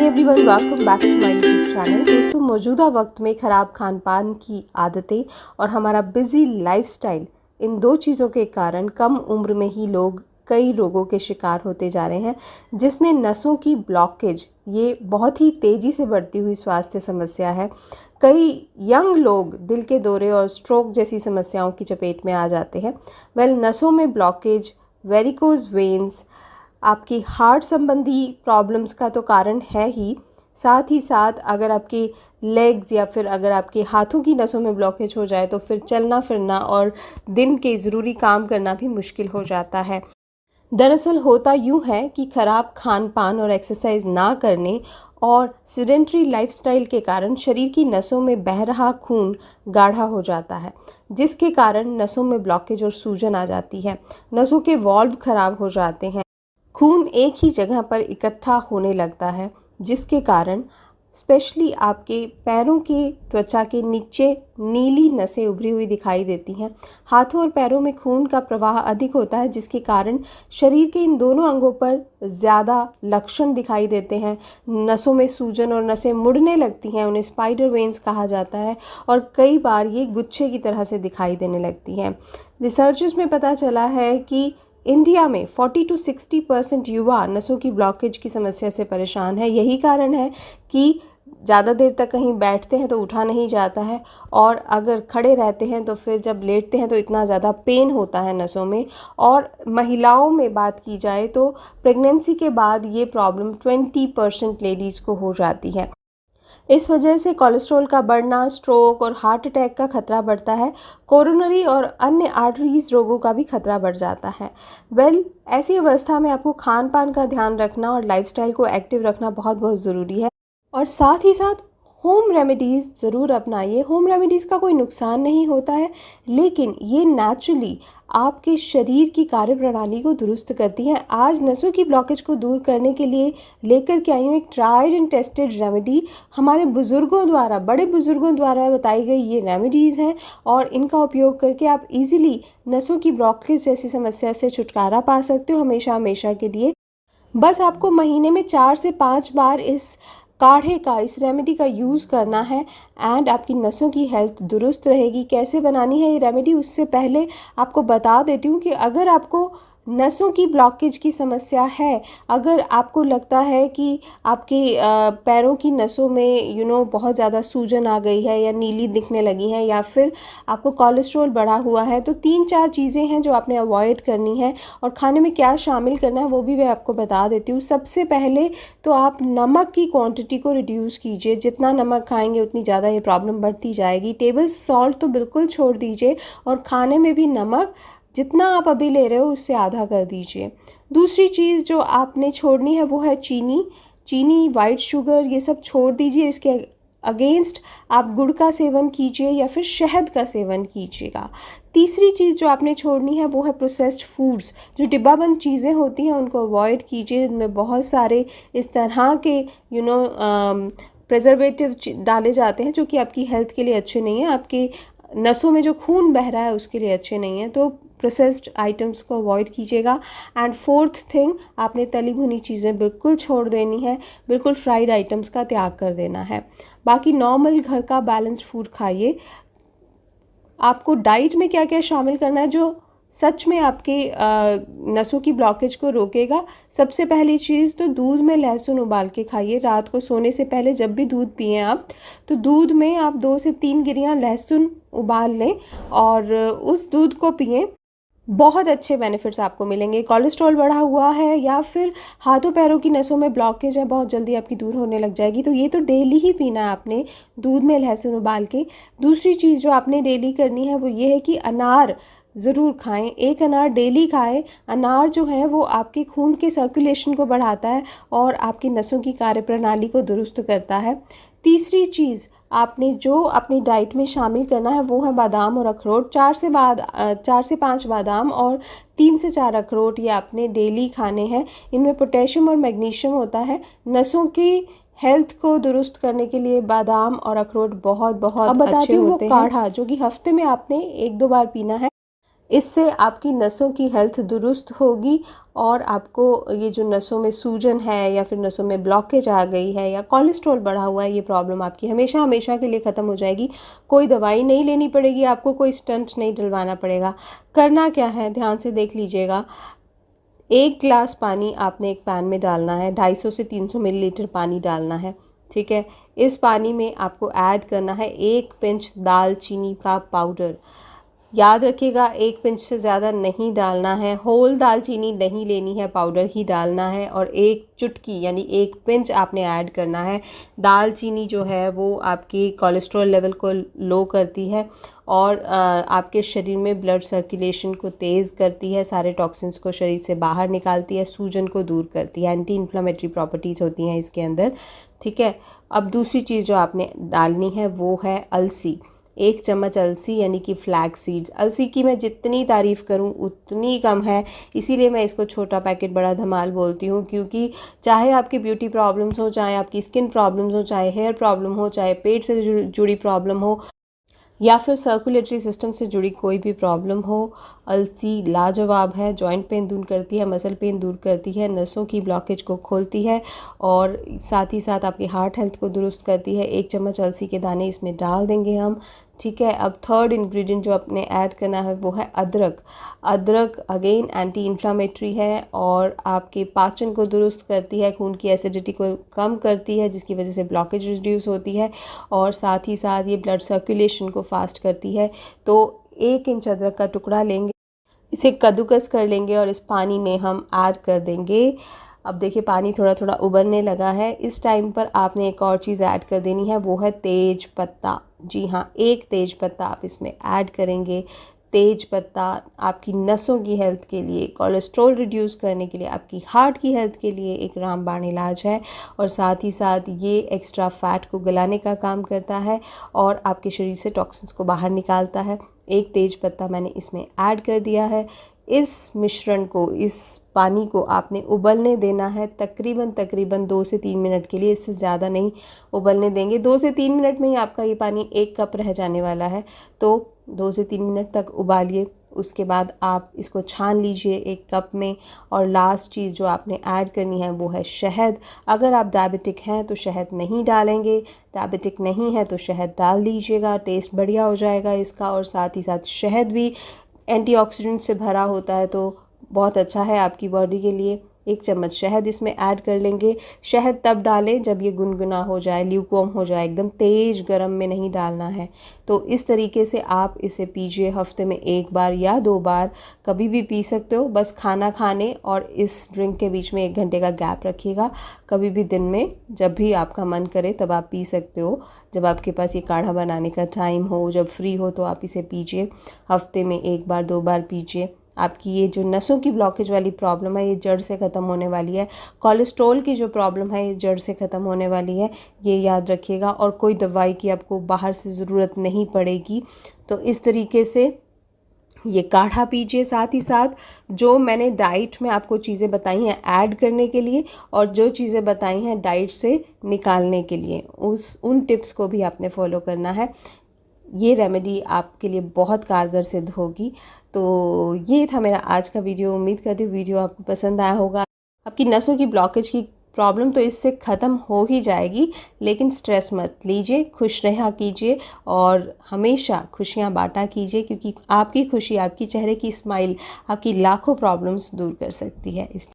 Hey everyone, welcome back to my YouTube channel. दोस्तों, मौजूदा वक्त में ख़राब खान पान की आदतें और हमारा बिजी लाइफस्टाइल, इन दो चीज़ों के कारण कम उम्र में ही लोग कई रोगों के शिकार होते जा रहे हैं, जिसमें नसों की ब्लॉकेज ये बहुत ही तेज़ी से बढ़ती हुई स्वास्थ्य समस्या है। कई यंग लोग दिल के दौरे और स्ट्रोक जैसी समस्याओं की चपेट में आ जाते हैं। नसों में ब्लॉकेज, वेरिकोज वेन्स आपकी हार्ट संबंधी प्रॉब्लम्स का तो कारण है ही, साथ ही साथ अगर आपकी लेग्स या फिर अगर आपके हाथों की नसों में ब्लॉकेज हो जाए तो फिर चलना फिरना और दिन के ज़रूरी काम करना भी मुश्किल हो जाता है। दरअसल होता यूँ है कि ख़राब खान पान और एक्सरसाइज ना करने और सिडेंट्री लाइफस्टाइल के कारण शरीर की नसों में बह रहा खून गाढ़ा हो जाता है, जिसके कारण नसों में ब्लॉकेज और सूजन आ जाती है। नसों के वॉल्व ख़राब हो जाते हैं, खून एक ही जगह पर इकट्ठा होने लगता है, जिसके कारण स्पेशली आपके पैरों के त्वचा के नीचे नीली नसें उभरी हुई दिखाई देती हैं। हाथों और पैरों में खून का प्रवाह अधिक होता है, जिसके कारण शरीर के इन दोनों अंगों पर ज़्यादा लक्षण दिखाई देते हैं। नसों में सूजन और नसें मुड़ने लगती हैं, उन्हें स्पाइडर वेन्स कहा जाता है, और कई बार ये गुच्छे की तरह से दिखाई देने लगती हैं। रिसर्चेस में पता चला है कि इंडिया में 40 to 60% युवा नसों की ब्लॉकेज की समस्या से परेशान है। यही कारण है कि ज़्यादा देर तक कहीं बैठते हैं तो उठा नहीं जाता है, और अगर खड़े रहते हैं तो फिर जब लेटते हैं तो इतना ज़्यादा पेन होता है नसों में। और महिलाओं में बात की जाए तो प्रेगनेंसी के बाद ये प्रॉब्लम 20% लेडीज़ को हो जाती है। इस वजह से कोलेस्ट्रॉल का बढ़ना, स्ट्रोक और हार्ट अटैक का खतरा बढ़ता है। कोरोनरी और अन्य आर्टरीज रोगों का भी खतरा बढ़ जाता है। ऐसी अवस्था में आपको खान पान का ध्यान रखना और लाइफस्टाइल को एक्टिव रखना बहुत बहुत ज़रूरी है, और साथ ही साथ होम रेमेडीज़ ज़रूर अपनाइए। होम रेमेडीज़ का कोई नुकसान नहीं होता है, लेकिन ये नेचुरली आपके शरीर की कार्यप्रणाली को दुरुस्त करती हैं। आज नसों की ब्लॉकेज को दूर करने के लिए लेकर के आई हूँ एक ट्राइड एंड टेस्टेड रेमेडी। हमारे बुज़ुर्गों द्वारा, बड़े बुज़ुर्गों द्वारा बताई गई ये रेमेडीज़ हैं, और इनका उपयोग करके आप इजीली नसों की ब्लॉकेज जैसी समस्या से छुटकारा पा सकते हो हमेशा हमेशा के लिए। बस आपको महीने में 4 से 5 बार इस काढ़े का, इस रेमेडी का यूज़ करना है, एंड आपकी नसों की हेल्थ दुरुस्त रहेगी। कैसे बनानी है ये रेमेडी, उससे पहले आपको बता देती हूँ कि अगर आपको नसों की ब्लॉकेज की समस्या है, अगर आपको लगता है कि आपके पैरों की नसों में बहुत ज़्यादा सूजन आ गई है या नीली दिखने लगी है, या फिर आपको कोलेस्ट्रॉल बढ़ा हुआ है, तो 3-4 चीज़ें हैं जो आपने अवॉइड करनी है, और खाने में क्या शामिल करना है वो भी मैं आपको बता देती हूँ। सबसे पहले तो आप नमक की क्वांटिटी को रिड्यूस कीजिए। जितना नमक खाएंगे उतनी ज़्यादा ये प्रॉब्लम बढ़ती जाएगी। टेबल सॉल्ट तो बिल्कुल छोड़ दीजिए, और खाने में भी नमक जितना आप अभी ले रहे हो उससे आधा कर दीजिए। दूसरी चीज़ जो आपने छोड़नी है वो है चीनी, वाइट शुगर, ये सब छोड़ दीजिए। इसके अगेंस्ट आप गुड़ का सेवन कीजिए या फिर शहद का सेवन कीजिएगा। तीसरी चीज़ जो आपने छोड़नी है वो है प्रोसेस्ड फूड्स। जो डिब्बाबंद चीज़ें होती हैं उनको अवॉइड कीजिए। इनमें बहुत सारे इस तरह के प्रिजर्वेटिव डाले जाते हैं जो कि आपकी हेल्थ के लिए अच्छे नहीं हैं, आपके नसों में जो खून बह रहा है उसके लिए अच्छे नहीं हैं। तो प्रोसेस्ड आइटम्स को अवॉइड कीजिएगा। एंड फोर्थ थिंग, आपने तली भुनी चीज़ें बिल्कुल छोड़ देनी है, बिल्कुल फ्राइड आइटम्स का त्याग कर देना है। बाकी नॉर्मल घर का बैलेंस्ड फूड खाइए। आपको डाइट में क्या क्या शामिल करना है जो सच में आपके नसों की ब्लॉकेज को रोकेगा। सबसे पहली चीज़ तो दूध में लहसुन उबाल के खाइए। रात को सोने से पहले जब भी दूध पिएं आप, तो दूध में आप 2 से 3 गिरियाँ लहसुन उबाल लें और उस दूध को पिएं। बहुत अच्छे बेनिफिट्स आपको मिलेंगे। कोलेस्ट्रॉल बढ़ा हुआ है या फिर हाथों पैरों की नसों में ब्लॉकेज है, बहुत जल्दी आपकी दूर होने लग जाएगी। तो ये तो डेली ही पीना है आपने, दूध में लहसुन उबाल के। दूसरी चीज़ जो आपने डेली करनी है वो ये है कि अनार ज़रूर खाएं। एक अनार डेली खाएं। अनार जो है वो आपके खून के सर्कुलेशन को बढ़ाता है और आपकी नसों की कार्यप्रणाली को दुरुस्त करता है। तीसरी चीज़ आपने जो अपनी डाइट में शामिल करना है वो है बादाम और अखरोट। 4 से 5 बादाम और 3 से 4 अखरोट ये आपने डेली खाने हैं। इनमें पोटेशियम और मैग्नीशियम होता है। नसों की हेल्थ को दुरुस्त करने के लिए बादाम और अखरोट बहुत बहुत अच्छे होते हैं। काढ़ा जो कि हफ्ते में आपने 1-2 बार पीना है। इससे आपकी नसों की हेल्थ दुरुस्त होगी और आपको ये जो नसों में सूजन है या फिर नसों में ब्लॉकेज आ गई है या कोलेस्ट्रॉल बढ़ा हुआ है, ये प्रॉब्लम आपकी हमेशा हमेशा के लिए ख़त्म हो जाएगी। कोई दवाई नहीं लेनी पड़ेगी आपको, कोई स्टंट नहीं डलवाना पड़ेगा। करना क्या है, ध्यान से देख लीजिएगा। 1 ग्लास पानी आपने एक पैन में डालना है, 250 से 300 मिलीलीटर पानी डालना है, ठीक है। इस पानी में आपको ऐड करना है 1 पिंच दालचीनी का पाउडर। याद रखिएगा 1 पिंच से ज़्यादा नहीं डालना है, होल दालचीनी नहीं लेनी है, पाउडर ही डालना है। और 1 चुटकी यानी 1 पिंच आपने ऐड करना है। दालचीनी जो है वो आपकी कोलेस्ट्रॉल लेवल को लो करती है और आपके शरीर में ब्लड सर्कुलेशन को तेज़ करती है, सारे टॉक्सिन्स को शरीर से बाहर निकालती है, सूजन को दूर करती है, एंटी इन्फ्लेमेटरी प्रॉपर्टीज़ होती हैं इसके अंदर, ठीक है। अब दूसरी चीज़ जो आपने डालनी है वो है अलसी। 1 चम्मच अलसी यानी कि फ्लैक्स सीड्स। अलसी की मैं जितनी तारीफ़ करूं उतनी कम है, इसीलिए मैं इसको छोटा पैकेट बड़ा धमाल बोलती हूं, क्योंकि चाहे आपकी ब्यूटी प्रॉब्लम्स हो, चाहे आपकी स्किन प्रॉब्लम्स हो, चाहे हेयर प्रॉब्लम हो, चाहे पेट से जुड़ी प्रॉब्लम हो या फिर सर्कुलेटरी सिस्टम से जुड़ी कोई भी प्रॉब्लम हो, अलसी लाजवाब है। जॉइंट पेन दूर करती है, मसल पेन दूर करती है, नसों की ब्लॉकेज को खोलती है और साथ ही साथ आपकी हार्ट हेल्थ को दुरुस्त करती है। 1 चम्मच अलसी के दाने इसमें डाल देंगे हम, ठीक है। अब थर्ड इंग्रेडिएंट जो अपने ऐड करना है वो है अदरक। अदरक अगेन एंटी इन्फ्लामेटरी है और आपके पाचन को दुरुस्त करती है, खून की एसिडिटी को कम करती है जिसकी वजह से ब्लॉकेज रिड्यूस होती है और साथ ही साथ ये ब्लड सर्कुलेशन को फास्ट करती है। तो 1 इंच अदरक का टुकड़ा लेंगे, इसे कद्दूकस कर लेंगे और इस पानी में हम ऐड कर देंगे। अब देखिए पानी थोड़ा थोड़ा उबलने लगा है। इस टाइम पर आपने एक और चीज़ ऐड कर देनी है, वो है तेज पत्ता। जी हाँ, 1 तेज पत्ता आप इसमें ऐड करेंगे। तेज पत्ता आपकी नसों की हेल्थ के लिए, कोलेस्ट्रॉल रिड्यूस करने के लिए, आपकी हार्ट की हेल्थ के लिए एक रामबाण इलाज है और साथ ही साथ ये एक्स्ट्रा फैट को गलाने का काम करता है और आपके शरीर से टॉक्सिन्स को बाहर निकालता है। 1 तेज पत्ता मैंने इसमें ऐड कर दिया है। इस मिश्रण को, इस पानी को आपने उबलने देना है तकरीबन 2 से 3 मिनट के लिए, इससे ज़्यादा नहीं उबलने देंगे। 2 से 3 मिनट में ही आपका ये पानी 1 कप रह जाने वाला है, तो 2 से 3 मिनट तक उबालिए। उसके बाद आप इसको छान लीजिए 1 कप में। और लास्ट चीज़ जो आपने ऐड करनी है वो है शहद। अगर आप डायबिटिक हैं तो शहद नहीं डालेंगे, डायबिटिक नहीं है तो शहद डाल दीजिएगा, टेस्ट बढ़िया हो जाएगा इसका। और साथ ही साथ शहद भी एंटीऑक्सीडेंट से भरा होता है तो बहुत अच्छा है आपकी बॉडी के लिए। 1 चम्मच शहद इसमें ऐड कर लेंगे। शहद तब डालें जब ये गुनगुना हो जाए, ल्यूकवार्म हो जाए, एकदम तेज़ गर्म में नहीं डालना है। तो इस तरीके से आप इसे पीजिए, हफ्ते में 1 बार या 2 बार, कभी भी पी सकते हो। बस खाना खाने और इस ड्रिंक के बीच में 1 घंटे का गैप रखिएगा। कभी भी दिन में जब भी आपका मन करे तब आप पी सकते हो। जब आपके पास ये काढ़ा बनाने का टाइम हो, जब फ्री हो, तो आप इसे पीजिए। हफ्ते में 1 बार 2 बार पीजिए। आपकी ये जो नसों की ब्लॉकेज वाली प्रॉब्लम है ये जड़ से ख़त्म होने वाली है। कोलेस्ट्रॉल की जो प्रॉब्लम है ये जड़ से ख़त्म होने वाली है, ये याद रखिएगा। और कोई दवाई की आपको बाहर से ज़रूरत नहीं पड़ेगी। तो इस तरीके से ये काढ़ा पीजिए। साथ ही साथ जो मैंने डाइट में आपको चीज़ें बताई हैं ऐड करने के लिए और जो चीज़ें बताई हैं डाइट से निकालने के लिए, उन टिप्स को भी आपने फॉलो करना है। ये रेमेडी आपके लिए बहुत कारगर सिद्ध होगी। तो ये था मेरा आज का वीडियो। उम्मीद करती हूँ वीडियो आपको पसंद आया होगा। आपकी नसों की ब्लॉकेज की प्रॉब्लम तो इससे ख़त्म हो ही जाएगी, लेकिन स्ट्रेस मत लीजिए, खुश रहा कीजिए और हमेशा खुशियाँ बांटा कीजिए, क्योंकि आपकी खुशी, आपकी चेहरे की स्माइल आपकी लाखों प्रॉब्लम्स दूर कर सकती है। इसलिए